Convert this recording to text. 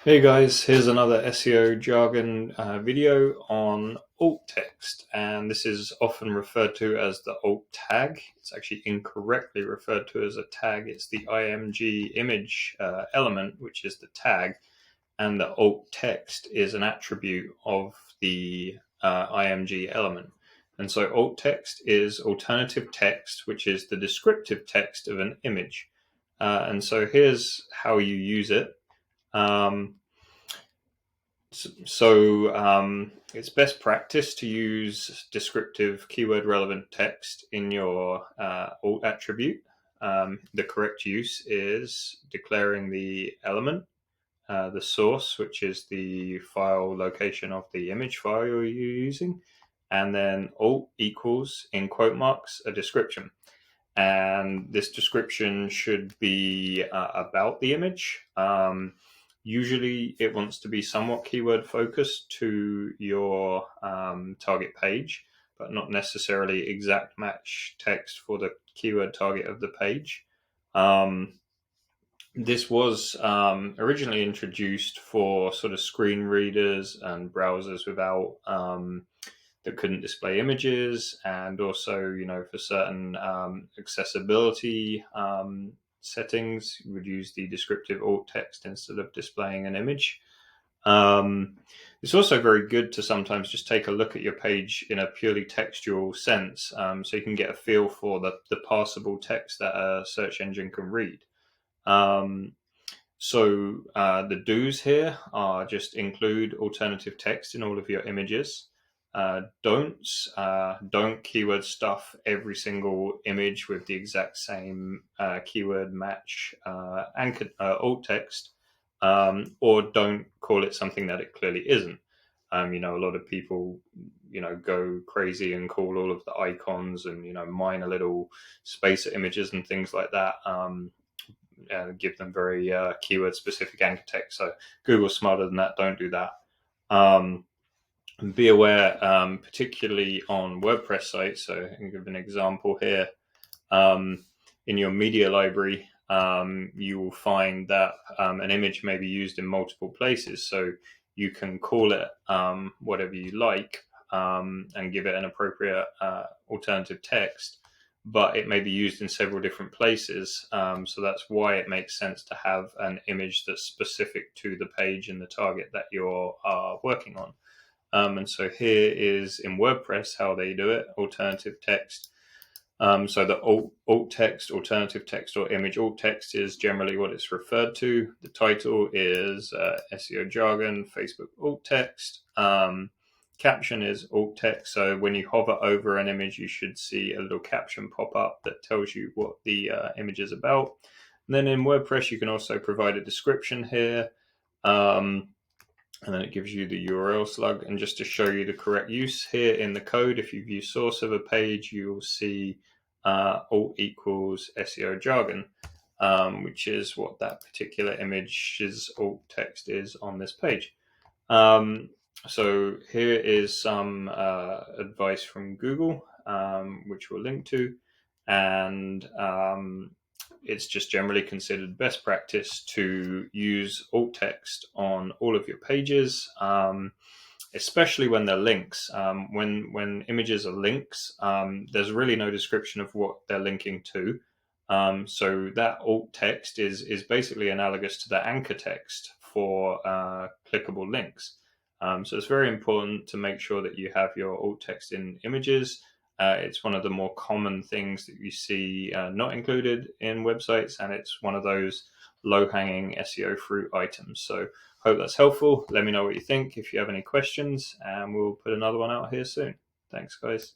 Hey guys, here's another SEO jargon video on alt text, and this is often referred to as the alt tag. It's actually incorrectly referred to as a tag. It's the img image element, which is the tag, and the alt text is an attribute of the img element. And so alt text is alternative text, which is the descriptive text of an image. And so here's how you use it. It's best practice to use descriptive keyword relevant text in your alt attribute. The correct use is declaring the element, the source, which is the file location of the image file you're using, and then alt equals, in quote marks, a description. And this description should be about the image. Usually it wants to be somewhat keyword focused to your target page, but not necessarily exact match text for the keyword target of the page. This was originally introduced for sort of screen readers and browsers without that couldn't display images, and also, for certain accessibility settings, you would use the descriptive alt text instead of displaying an image. It's also very good to sometimes just take a look at your page in a purely textual sense, so you can get a feel for the parsable text that a search engine can read. The do's here are just include alternative text in all of your images. Don'ts, don't keyword stuff every single image with the exact same keyword match anchor alt text, or don't call it something that it clearly isn't. A lot of people, go crazy and call all of the icons and, minor little spacer images and things like that. Give them very keyword specific anchor text. So Google's smarter than that. Don't do that. Be aware, particularly on WordPress sites. So I can give an example here. In your media library, you will find that an image may be used in multiple places. So you can call it whatever you like and give it an appropriate alternative text, but it may be used in several different places. So that's why it makes sense to have an image that's specific to the page and the target that you're working on. And so here is in WordPress how they do it: alternative text. So the alt text, alternative text, or image alt text is generally what it's referred to. The title is SEO jargon, Facebook alt text. Caption is alt text. So when you hover over an image, you should see a little caption pop up that tells you what the image is about. And then in WordPress, you can also provide a description here. And then it gives you the URL slug. And just to show you the correct use here in the code, if you view source of a page, you will see alt equals SEO jargon, which is what that particular image's alt text is on this page. So here is some advice from Google, which we'll link to. And it's just generally considered best practice to use alt text on all of your pages, especially when they're links. When images are links, there's really no description of what they're linking to. So that alt text is basically analogous to the anchor text for clickable links. So it's very important to make sure that you have your alt text in images. It's one of the more common things that you see not included in websites, and it's one of those low-hanging SEO fruit items. So hope that's helpful. Let me know what you think if you have any questions, and we'll put another one out here soon. Thanks, guys.